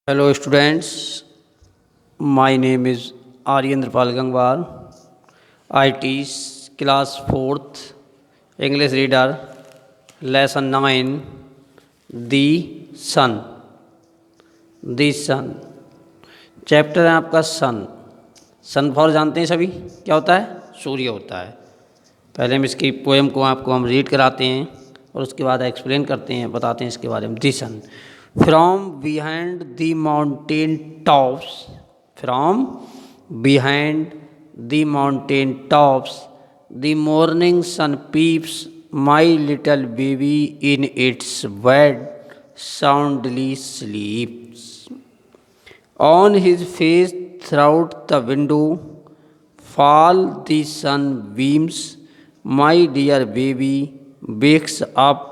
Hello students, my name is Aryendrapal Gangwar. I teach class 4th English reader lesson 9 The Sun. The Sun chapter है आपका सन। सनफॉल जानते हैं सभी, क्या होता है? सूर्य होता है। पहले हम इसकी पोएम को हम रीड कराते हैं और उसके बाद एक्सप्लेन करते हैं, बताते हैं इसके बारे में। The sun from behind the mountain tops, from behind the mountain tops the morning sun peeps my little baby in its bed soundly sleeps on his face throughout the window fall the sunbeams. My dear baby wakes up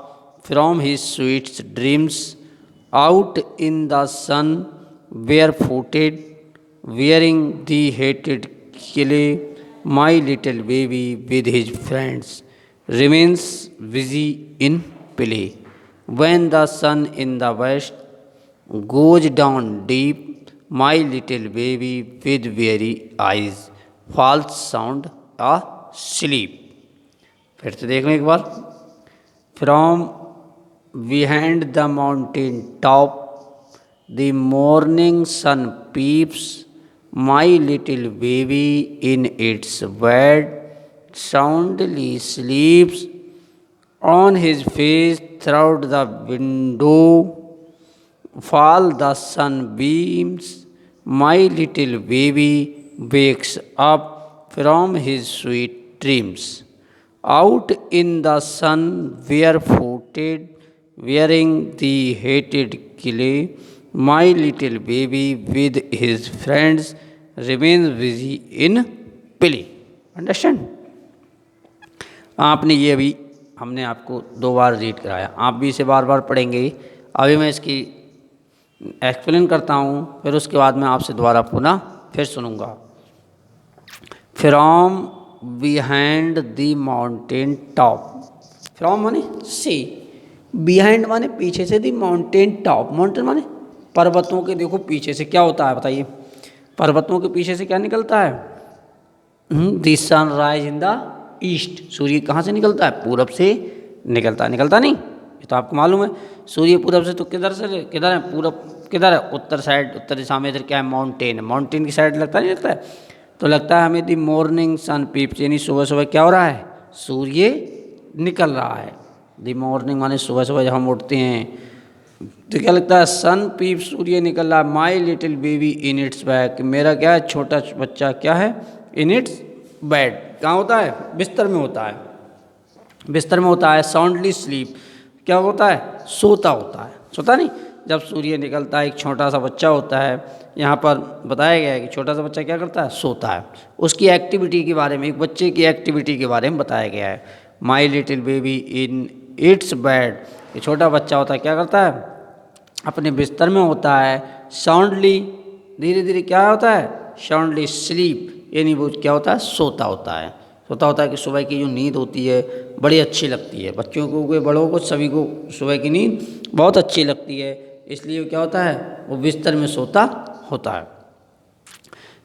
from his sweet dreams out in the sun, barefooted, wearing the hated clay. My little baby with his friends remains busy in play. When the sun in the west goes down deep, my little baby with weary eyes falls sound asleep. फिर से देखो एक बार। From behind the mountain top the morning sun peeps, my little baby in its bed soundly sleeps. On his face throughout the window fall the sunbeams. My little baby wakes up from his sweet dreams out in the sun, barefooted, wearing the hated clay. My little baby with his friends remains busy in play. Understand? आपने ये अभी हमने आपको 2 बार read कराया, आप भी इसे बार बार पढ़ेंगे। अभी मैं इसकी एक्सप्लेन करता हूँ, फिर उसके बाद मैं आपसे दोबारा पुनः फिर सुनूंगा। From behind the mountain top, from माने से, बिहाइंड माने पीछे से, द माउंटेन टॉप, माउंटेन माने पर्वतों के देखो पीछे से क्या होता है बताइए? पर्वतों के पीछे से क्या निकलता है? The sunrise in the east, सूर्य कहाँ से निकलता है? पूरब से निकलता है। निकलता नहीं, ये तो आपको मालूम है। सूर्य पूरब से तो किधर है? पूरब किधर है? उत्तर साइड, उत्तर दिशा में। इधर क्या है? माउंटेन, माउंटेन की साइड लगता नहीं लगता है? तो लगता है हमें दी मॉर्निंग सन पीप्स, यानी सुबह सुबह क्या हो रहा है? सूर्य निकल रहा है। दी मॉर्निंग माने सुबह सुबह जब हम उठते हैं तो क्या लगता है? सन पीप, सूर्य निकल रहा है। माई little baby in its bag, मेरा क्या है? छोटा बच्चा क्या है? इन इट्स बेड, कहाँ होता है? बिस्तर में होता है, बिस्तर में होता है। साउंडली स्लीप, क्या होता है? सोता होता है। सोता नहीं, जब सूर्य निकलता है एक छोटा सा बच्चा होता है, यहाँ पर बताया गया है कि छोटा सा बच्चा क्या करता है? सोता है। उसकी एक्टिविटी के बारे में, एक बच्चे की एक्टिविटी के बारे में बताया गया है। माई little baby in its bed, ये छोटा बच्चा होता है क्या करता है? अपने बिस्तर में होता है। साउंडली, धीरे धीरे क्या होता है? साउंडली स्लीप, यानी वो क्या होता है? सोता होता है। सोता होता है कि सुबह की जो नींद होती है बड़ी अच्छी लगती है। बच्चों को, बड़ों को, सभी को सुबह की नींद बहुत अच्छी लगती है, इसलिए वो क्या होता है? वो बिस्तर में सोता होता है।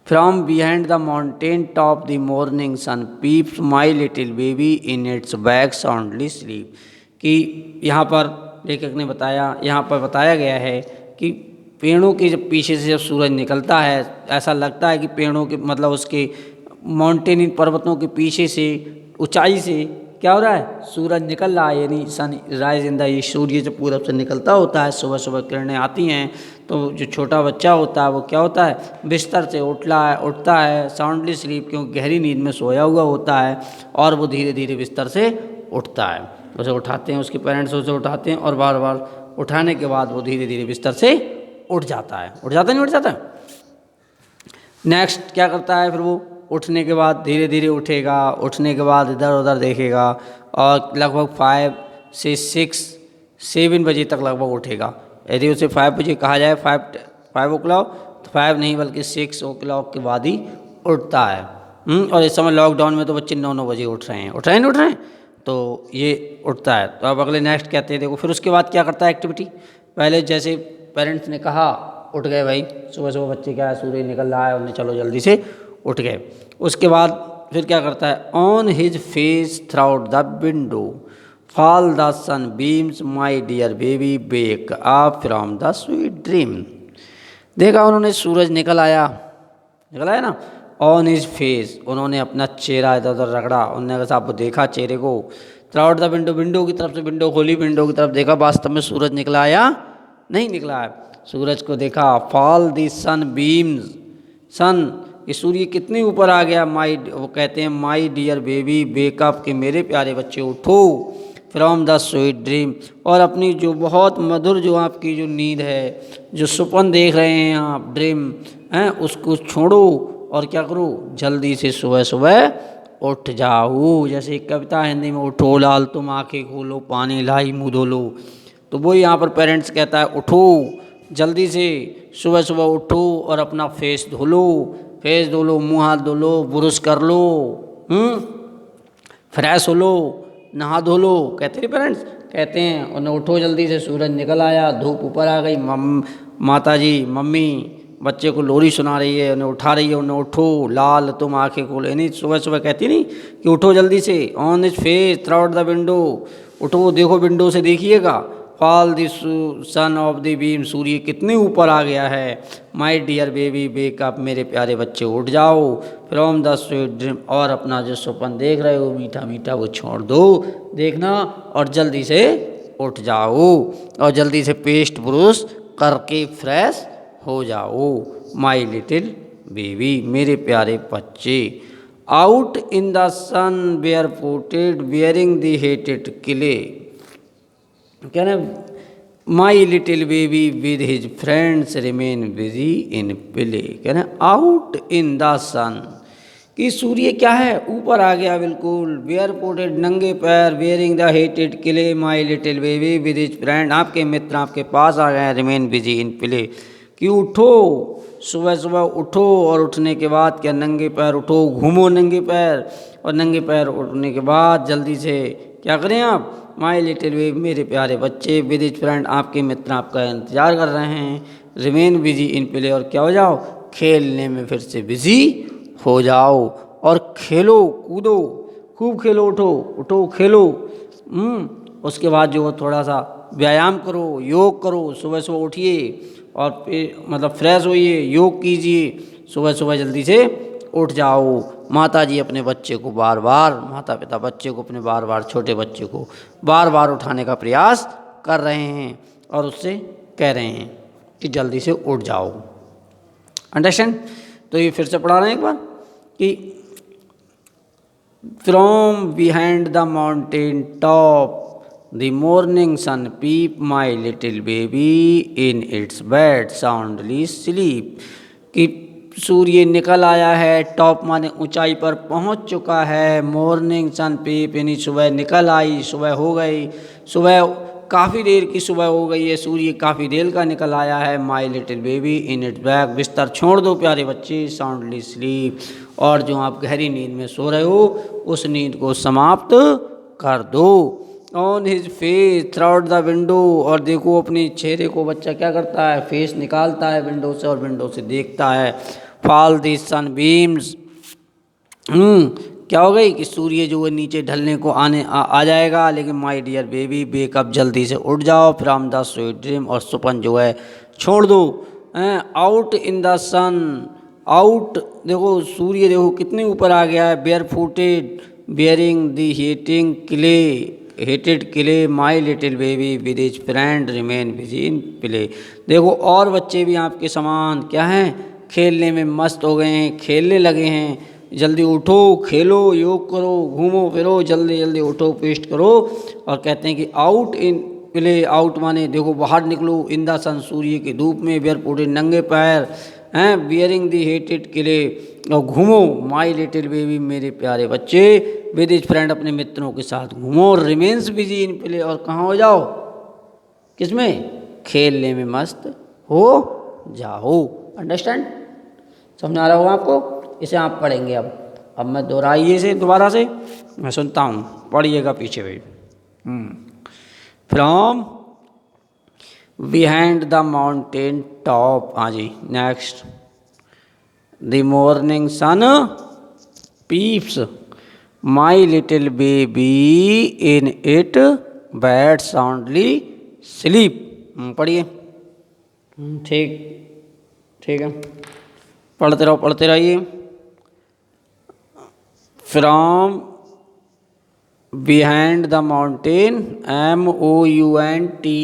From behind the mountain top the morning sun peeps, my little baby in its bag soundly sleep, कि यहाँ पर लेखक ने बताया, यहाँ पर बताया गया है कि पेड़ों के जब पीछे से जब सूरज निकलता है, ऐसा लगता है कि पेड़ों के मतलब उसके माउंटेन, इन पर्वतों के पीछे से, ऊंचाई से क्या हो रहा है? सूरज निकल रहा है, यानी sun rise in the east, सूर्य जब पूरब से निकलता होता है, सुबह सुबह किरणें आती हैं, तो जो छोटा बच्चा होता है वो क्या होता है? बिस्तर से उठता है साउंडली स्लीप, क्योंकि गहरी नींद में सोया हुआ होता है, और वो धीरे धीरे बिस्तर से उठता है। उसे उठाते हैं, उसके पेरेंट्स उसे उठाते हैं, और बार बार उठाने के बाद वो धीरे धीरे बिस्तर से उठ जाता है। उठ जाता नहीं? उठ जाता है। नेक्स्ट क्या करता है फिर? वो उठने के बाद धीरे धीरे उठेगा, उठने के बाद इधर उधर देखेगा, और लगभग 5 से 7 बजे तक लगभग उठेगा। यदि उसे 5 बजे कहा जाए, 5 ओ क्लॉक, तो 5 नहीं बल्कि 6 ओ क्लॉक के बाद ही उठता है। और इस समय लॉकडाउन में तो बच्चे 9 बजे उठ रहे हैं। उठ रहे हैं, तो ये उठता है। तो अब अगले नेक्स्ट कहते हैं, देखो फिर उसके बाद क्या करता है एक्टिविटी। पहले जैसे पेरेंट्स ने कहा उठ गए भाई, सुबह सुबह बच्चे क्या है, सूर्य निकल रहा है, उन्हें चलो जल्दी से उठ गए। उसके बाद फिर क्या करता है, on his face through the window fall the sun beams my dear baby wake up from the sweet dream. देखा उन्होंने सूरज निकल आया ना, ऑन हिज फेस, उन्होंने अपना चेहरा इधर उधर रगड़ा, उन्होंने साहब देखा चेहरे को, थ्राउट द विंडो, विंडो की तरफ से विंडो खोली, विंडो की तरफ देखा, वास्तव में सूरज निकला आया नहीं निकला है, सूरज को देखा, फॉल दी सन बीम्स, सन ये सूर्य कितने ऊपर आ गया, माई वो कहते हैं माई डियर बेबी वेकअप के मेरे प्यारे बच्चे उठो, फ्रॉम द स्वीट ड्रीम, और अपनी जो बहुत मधुर जो आपकी जो नींद है, जो सुपन देख रहे हैं आप, ड्रीम हैं, उसको छोड़ो और क्या करो, जल्दी से सुबह सुबह उठ जाओ। जैसे एक कविता हिंदी में, उठो लाल तुम आंखें खोलो, पानी लाई मुँह धो लो, तो वो यहाँ पर पेरेंट्स कहता है उठो जल्दी से, सुबह सुबह उठो और अपना फेस धो लो, मुँह हाथ धो लो, ब्रश कर लो, फ्रेश हो लो, नहा धो लो, कहते हैं पेरेंट्स, कहते हैं, उन्हें उठो जल्दी से, सूरज निकल आया, धूप ऊपर आ गई, माता जी मम्मी बच्चे को लोरी सुना रही है, उन्हें उठा रही है, उन्हें उठो लाल तुम आंखें खोलो, नहीं सुबह सुबह कहती नहीं कि उठो जल्दी से, on his face through the window, उठो देखो विंडो से देखिएगा, fall the sun of the beam, सूर्य कितने ऊपर आ गया है, माई डियर बेबी वेकअप, मेरे प्यारे बच्चे उठ जाओ, फ्रॉम द स्वीट ड्रीम, और अपना जो सपन देख रहे हो मीठा मीठा वो छोड़ दो देखना, और जल्दी से उठ जाओ, और जल्दी से पेस्ट ब्रश करके फ्रेश हो जाओ, माई लिटिल बेबी, मेरे प्यारे बच्चे, out in the sun bare footed bearing the heated किले, क्या ना, my little baby with his friends remain busy in play, क्या ना, आउट इन द सन, कि सूर्य क्या है ऊपर आ गया बिल्कुल, बेयर फुटेड नंगे पैर, bearing the heated clay, my little baby with his friend, आपके मित्र आपके पास आ गए, रिमेन बिजी इन प्ले, कि उठो सुबह सुबह उठो, और उठने के बाद क्या, नंगे पैर उठो, घूमो नंगे पैर, और नंगे पैर उठने के बाद जल्दी से क्या करें आप, माई लिटिल बेबी, मेरे प्यारे बच्चे, विद हिज फ्रेंड, आपके मित्र आपका इंतजार कर रहे हैं, रिमेन बिजी इन प्ले, और क्या हो जाओ, खेलने में फिर से बिजी हो जाओ, और खेलो कूदो, खूब खेलो, उठो खेलो, उसके बाद जो थोड़ा सा व्यायाम करो, योग करो, सुबह सुबह उठिए और फिर मतलब फ्रेश होइए, योग कीजिए, सुबह सुबह जल्दी से उठ जाओ। माता जी अपने बच्चे को बार बार, माता पिता बच्चे को अपने बार बार, छोटे बच्चे को बार बार उठाने का प्रयास कर रहे हैं और उससे कह रहे हैं कि जल्दी से उठ जाओ। अंडरस्टैंड? तो ये फिर से पढ़ा रहे हैं एक बार कि from behind the mountain top the morning sun peep my little baby in its bed soundly sleep, कि सूर्य निकल आया है, टॉप माने ऊंचाई पर पहुंच चुका है, मॉर्निंग सन पीप यानी सुबह निकल आई, सुबह हो गई, सुबह काफ़ी देर की सुबह हो गई है, सूर्य काफ़ी देर का निकल आया है, माई little baby in its bag, बिस्तर छोड़ दो प्यारे बच्चे, साउंडली स्लीप, और जो आप गहरी नींद में सो रहे हो उस नींद को समाप्त कर दो। On his face through the window, और देखो अपने चेहरे को बच्चा क्या करता है, फेस निकालता है विंडो से और विंडो से देखता है, फॉल दी सन बीम्स, क्या हो गई कि सूर्य जो है नीचे ढलने को आ जाएगा, लेकिन माय डियर बेबी वेकअप, जल्दी से उठ जाओ, फ्रॉम द स्वीट ड्रीम, और सुपन जो है छोड़ दो। Out in the sun, out देखो सूर्य देखो कितने ऊपर आ गया है, bear footed bearing the heated clay, my little baby with his friend remain busy in play, देखो और बच्चे भी आपके समान क्या हैं, खेलने में मस्त हो गए हैं, खेलने लगे हैं, जल्दी उठो, खेलो, योग करो, घूमो फिरो, जल्दी जल्दी उठो, पेस्ट करो, और कहते हैं कि आउट इन प्ले, आउट माने देखो बाहर निकलो, इन द सन सूर्य की धूप में, बेयर फुटेड नंगे पैर हैं, बियरिंग दी हेटेड किले, और घूमो, माई लिटिल बेबी मेरे प्यारे बच्चे, विद हिज फ्रेंड अपने मित्रों के साथ घूमो, रिमेन्स बिजी इन प्ले, और कहाँ हो जाओ, किसमें, खेलने में मस्त हो जाओ। अंडरस्टैंड? समझ आ रहा होगा आपको? इसे आप पढ़ेंगे अब मैं दोहराइए इसे दोबारा से, मैं सुनता हूँ, पढ़िएगा पीछे भी। From behind the mountain top. हाँ जी next, the morning sun peeps my little baby in it bed soundly sleep. पढ़िए। ठीक, ठीक है, पढ़ते रहो पढ़ते रहिए। From behind the mountain, MOUNTAIN,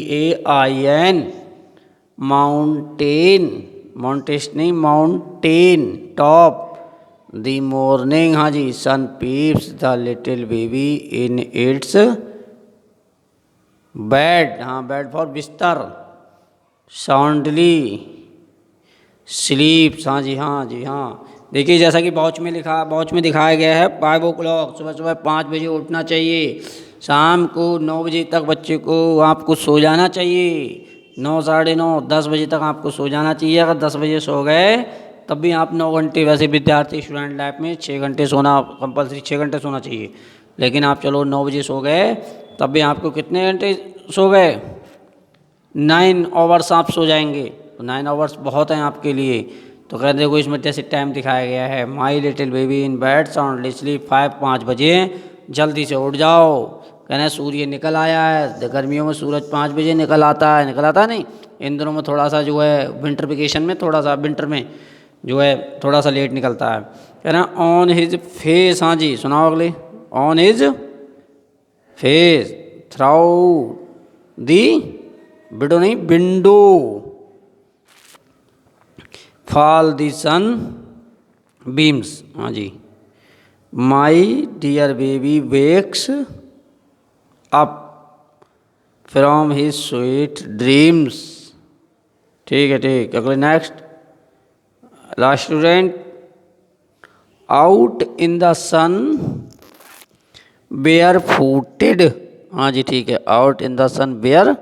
mountain, mountain नहीं माउंटेन टॉप, द मॉर्निंग, हाँ जी, sun peeps the little baby in its bed, हाँ बेड फॉर बिस्तर, साउंडली स्लीप्स, हाँ जी हाँ जी हाँ। देखिए जैसा कि वॉच में दिखाया गया है 5 o'clock, सुबह सुबह 5 बजे उठना चाहिए, शाम को 9 बजे तक बच्चे को आपको सो जाना चाहिए, 9 साढ़े 9 10 बजे तक आपको सो जाना चाहिए। अगर 10 बजे सो गए तब भी आप 9 घंटे, वैसे विद्यार्थी स्टूडेंट लाइफ में 6 घंटे सोना कंपलसरी, 6 घंटे सोना चाहिए, लेकिन आप चलो 9 बजे सो गए तब भी आपको कितने घंटे सो गए, 9 आवर्स आप सो जाएंगे, तो 9 आवर्स बहुत हैं आपके लिए। तो कहते देखो इसमें जैसे टाइम दिखाया गया है, माई little baby in bed soundly sleep 5 बजे जल्दी से उठ जाओ। कहना सूर्य निकल आया है, गर्मियों में सूरज 5 बजे निकल आता है नहीं, इन दिनों में थोड़ा सा जो है विंटर वेकेशन में थोड़ा सा विंटर में जो है थोड़ा सा लेट निकलता है। कहना ऑन हिज फेस, हाँ जी सुनाओ अगले, on his face through the window नहीं window fall the sun beams, हाँ जी, my dear baby wakes up from his sweet dreams. ठीक है ठीक, अगले next, last student, out in the sun barefooted, हाँ जी ठीक है, out in the sun bear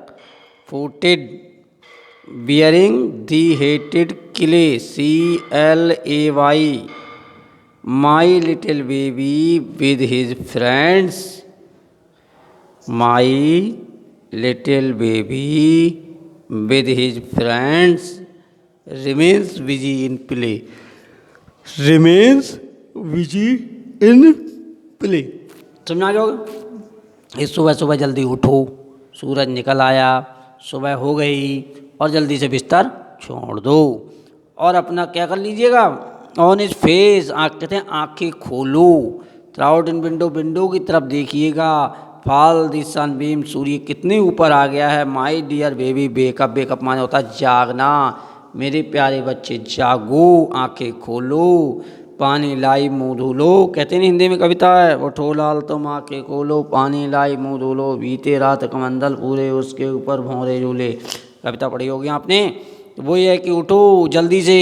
footed bearing the heated clay, CLAY, my little baby with his friends, my little baby with his friends remains busy in play, remains busy in play. समझ आ गया होगा। इस सुबह सुबह जल्दी उठो, सूरज निकल आया, सुबह हो गई और जल्दी से बिस्तर छोड़ दो और अपना क्या कर लीजिएगा, ऑन इज फेस, कहते हैं आंखें खोलो, थ्राउट इन विंडो, विंडो की तरफ देखिएगा, फॉल द सनबीम, सूर्य कितने ऊपर आ गया है, my dear baby wake up, wake up माने होता है जागना, मेरे प्यारे बच्चे जागो, आंखें खोलो, पानी लाई मुँह धुलो, कहते नहीं हिंदी में कविता है, उठो लाल तुम आंखें खोलो, पानी लाई मुँह धुलो, बीते रात कमंडल पूरे उसके ऊपर भौरे झूले। कविता पढ़ी होगी आपने। तो वही है कि उठो जल्दी से,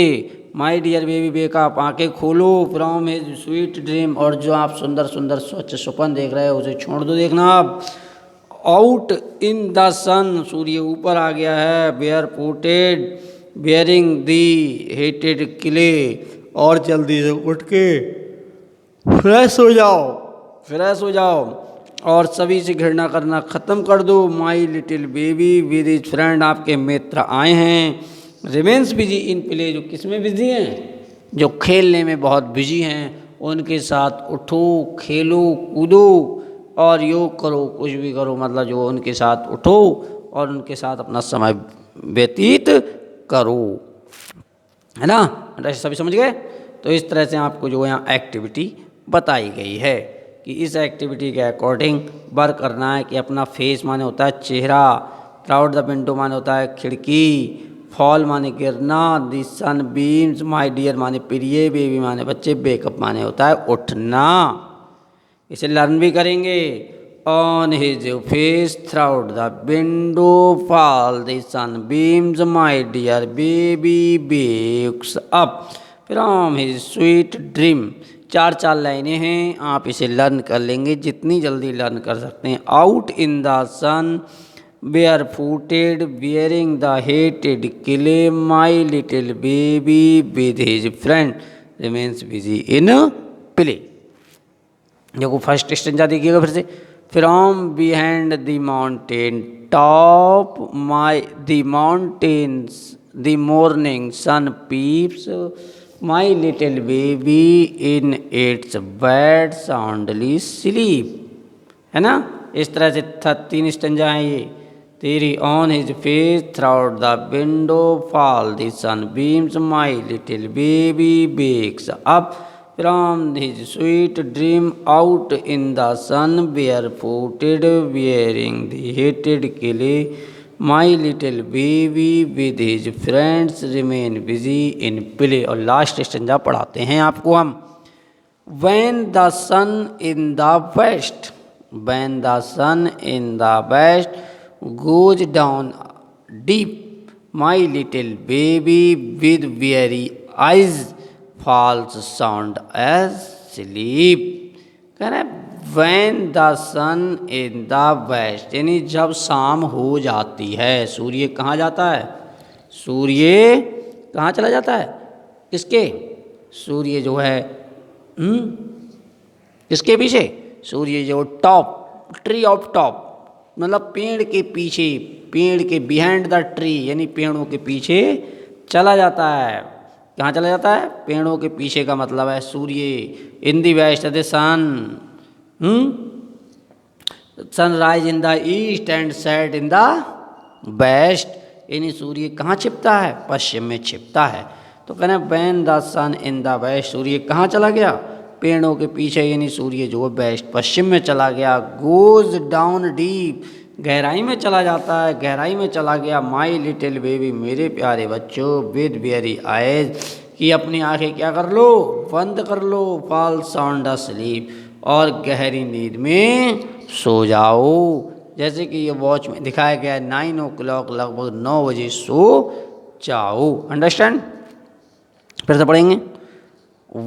माय डियर बेबी बेकअप, आंखें खोलो, फ्रॉम हिज स्वीट ड्रीम, और जो आप सुंदर सुंदर स्वच्छ सुपन देख रहे हो उसे छोड़ दो देखना आप। आउट इन द सन, सूर्य ऊपर आ गया है, bear footed bearing the hated किले, और जल्दी से उठ के फ्रेश हो जाओ, फ्रेश हो जाओ और सभी से घृणा करना ख़त्म कर दो। माई little baby with his friend, आपके मित्र आए हैं, रिमेन्स बिजी इन प्ले, जो किस में बिजी हैं, जो खेलने में बहुत बिजी हैं, उनके साथ उठो, खेलो, कूदो और योग करो, कुछ भी करो, मतलब जो उनके साथ उठो और उनके साथ अपना समय व्यतीत करो, है ना। ऐसे सभी समझ गए। तो इस तरह से आपको जो यहाँ एक्टिविटी बताई गई है कि इस एक्टिविटी के अकॉर्डिंग वर्क करना है कि अपना फेस माने होता है चेहरा, क्राउड द विंडो माने होता है खिड़की, फॉल माने गिरना, the sun beams, my dear माने प्रिय, बेबी माने बच्चे, बेकअप माने होता है उठना। इसे लर्न भी करेंगे। On his face through the window fall the sun beams, my dear baby wakes up from his sweet dream. 4 लाइनें हैं, आप इसे लर्न कर लेंगे जितनी जल्दी लर्न कर सकते हैं। Out in the sun barefooted bearing the heated clay, my little baby with his friend remains busy in play. देखो फर्स्ट स्टेंजा देखिएगा फिर से, from behind the mountain top the mountains the morning sun peeps my little baby in its bed soundly sleep. है ना, इस तरह से 3 stanza हैं ये। तेरी on his face through the window fall the sun beams my little baby wakes up from his sweet dream out in the sun barefooted bearing the heated clay my little baby with his friends remain busy in play. और last stanza पढ़ाते हैं आपको हम। When the sun in the west, when the sun in the west goes down deep, my little baby with weary eyes falls sound asleep। कह रहे when the sun in the west, यानी जब शाम हो जाती है, सूर्य कहाँ जाता है? सूर्य कहाँ चला जाता है? किसके? सूर्य जो है किसके पीछे? सूर्य जो टॉप, ट्री ऑफ टॉप, मतलब पेड़ के पीछे, पेड़ के बिहाइंड द ट्री, यानी पेड़ों के पीछे चला जाता है। कहाँ चला जाता है? पेड़ों के पीछे का मतलब है सूर्य। In the west the sun, sunrise in the east and set in the west, यानी सूर्य कहाँ छिपता है? पश्चिम में छिपता है। तो कहना when the sun in the west, सूर्य कहाँ चला गया? पेड़ों के पीछे, यानी सूर्य जो है वेस्ट पश्चिम में चला गया। गोज डाउन डीप, गहराई में चला जाता है, गहराई में चला गया। माई लिटिल बेबी, मेरे प्यारे बच्चों, विद वेरी आइज, कि अपनी आंखें क्या कर लो? बंद कर लो। फॉल साउंड अस्लीप, और गहरी नींद में सो जाओ। जैसे कि ये वॉच में दिखाया गया है 9 o'clock, लगभग 9 बजे सो जाओ। अंडरस्टैंड? फिर से पढ़ेंगे।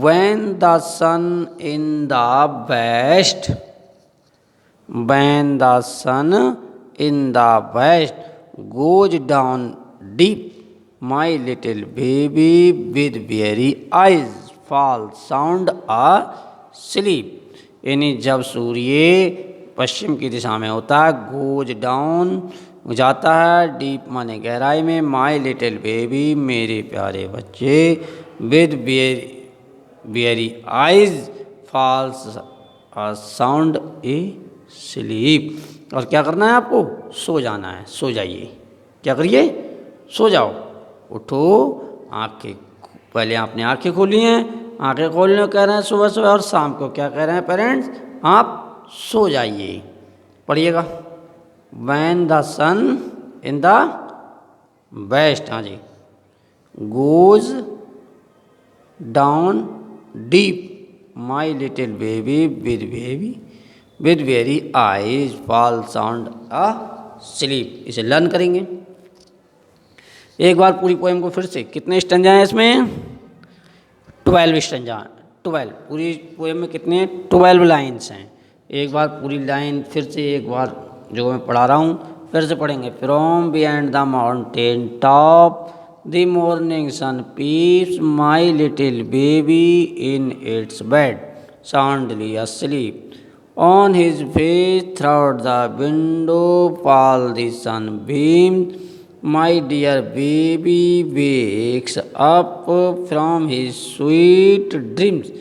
When the sun in the west, when the sun in the west goes down deep, my little baby with weary eyes fall sound asleep, यानी जब सूर्य पश्चिम की दिशा में होता है, गोज डाउन जाता है, डीप माने गहराई में, माई लिटिल बेबी, मेरे प्यारे बच्चे, with very eyes falls sound asleep. और क्या करना है आपको? सो जाना है। सो जाइए। क्या करिए? सो जाओ। उठो, आंखें, पहले आपने आंखें खोली हैं, आंखें खोलने कह रहे हैं सुबह सुबह, और शाम को क्या कह रहे हैं पेरेंट्स? आप सो जाइए। पढ़िएगा। When the sun in the west, हाँ जी, goes down deep, my little baby with very eyes fall sound asleep. इसे लर्न करेंगे एक बार पूरी पोएम को फिर से। कितने स्टंजा हैं इसमें? 12 स्टंजा। 12 पूरी पोएम में कितने? 12 लाइन्स हैं। एक बार पूरी लाइन फिर से, एक बार जो मैं पढ़ा रहा हूँ फिर से पढ़ेंगे। From behind the mountain top the morning sun peeps, my little baby in its bed soundly asleep. On his face through the window fall the sunbeams, my dear baby wakes up from his sweet dreams.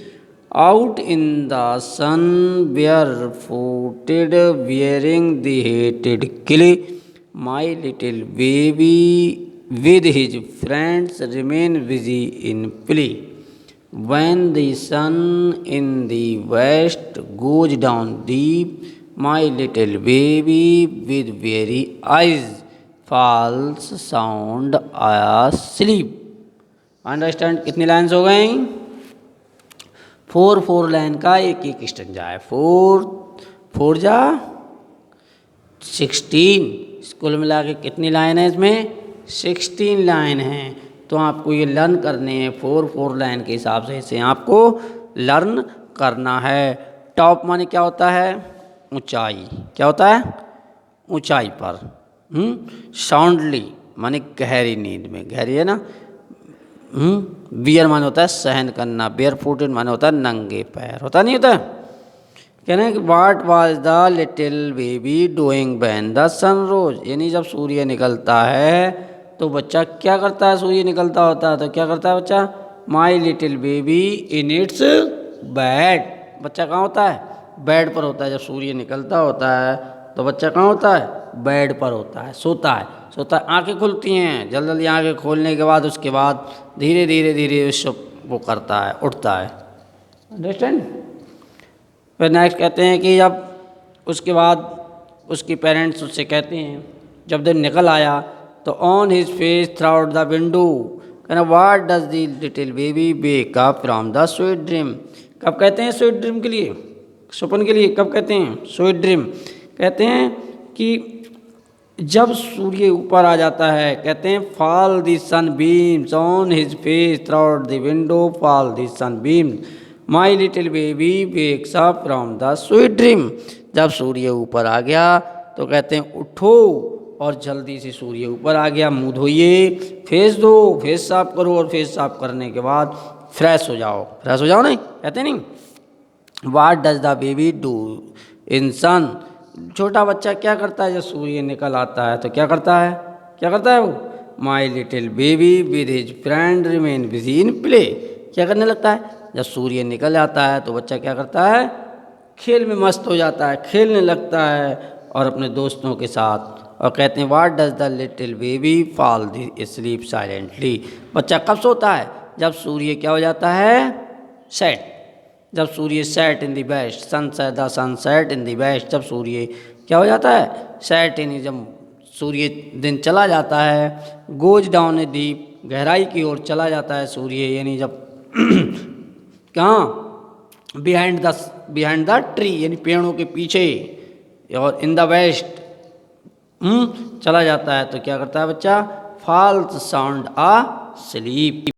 Out in the sun barefooted, wearing the hated clay, my little baby with his friends remain busy in play. When the sun in the west goes down deep, my little baby with weary eyes falls sound asleep. Understand? कितनी lines हो गई? 4 line का एक एक stanza है। 4 जा 16, school मिला के कितनी लाइन है इसमें? 16 लाइन हैं। तो आपको ये लर्न करने हैं 4 लाइन के हिसाब से, इसे आपको लर्न करना है। टॉप माने क्या होता है? ऊंचाई। क्या होता है? ऊंचाई पर। साउंडली माने गहरी नींद में, गहरी है ना। बियर माने होता है सहन करना, बेयर फुटेड माने होता है नंगे पैर, होता नहीं होता? कह रहे हैं कि what was the little baby doing when the sun rose, यानी जब सूर्य निकलता है तो बच्चा क्या करता है, सूर्य निकलता होता है तो क्या करता है बच्चा, माई little baby in its bed, बच्चा कहाँ होता है, बेड पर होता है। जब सूर्य निकलता होता है तो बच्चा कहाँ होता है, बेड पर होता है, सोता है। सोता है, आंखें खुलती हैं, जल्दी जल्दी आंखें खोलने के बाद उसके बाद धीरे धीरे धीरे वो करता है, उठता है। अंडरस्टैंड। फिर नेक्स्ट कहते हैं कि जब उसके बाद उसकी पेरेंट्स उससे कहते हैं जब दिन निकल आया तो on his face through out the window, कहना what does the little baby wake up from the sweet dream. कब कहते हैं स्वीट ड्रीम के लिए, सपन के लिए कब कहते हैं स्वीट ड्रीम, कहते हैं कि जब सूर्य ऊपर आ जाता है, कहते हैं fall the sun beams on his face through out the window, fall the sun beams my little baby wakes up from the sweet dream. जब सूर्य ऊपर आ गया तो कहते हैं उठो, और जल्दी से सूर्य ऊपर आ गया, मुंह धोइए, फेस दो, फेस साफ करो, और फेस साफ करने के बाद फ्रेश हो जाओ, फ्रेश हो जाओ, नहीं कहते नहीं। What does the baby do in sun, छोटा बच्चा क्या करता है जब सूर्य निकल आता है तो क्या करता है, क्या करता है वो, माई little baby with his friend remain busy in play, क्या करने लगता है, जब सूर्य निकल जाता है तो बच्चा क्या करता है, खेल में मस्त हो जाता है, खेलने लगता है और अपने दोस्तों के साथ। और कहते हैं what does the little baby fall sleep silently, बच्चा कब सोता है, जब सूर्य क्या हो जाता है, सेट, जब सूर्य set in the west, sun set the sun set in the west, जब सूर्य क्या हो जाता है, सेट इन, जब सूर्य दिन चला जाता है, गोज डाउन ए डीप, गहराई की ओर चला जाता है सूर्य, यानी जब कहाँ, बिहाइंड द ट्री, यानी पेड़ों के पीछे, और इन द वेस्ट चला जाता है तो क्या करता है बच्चा, फॉल्स साउंड आ स्लीप।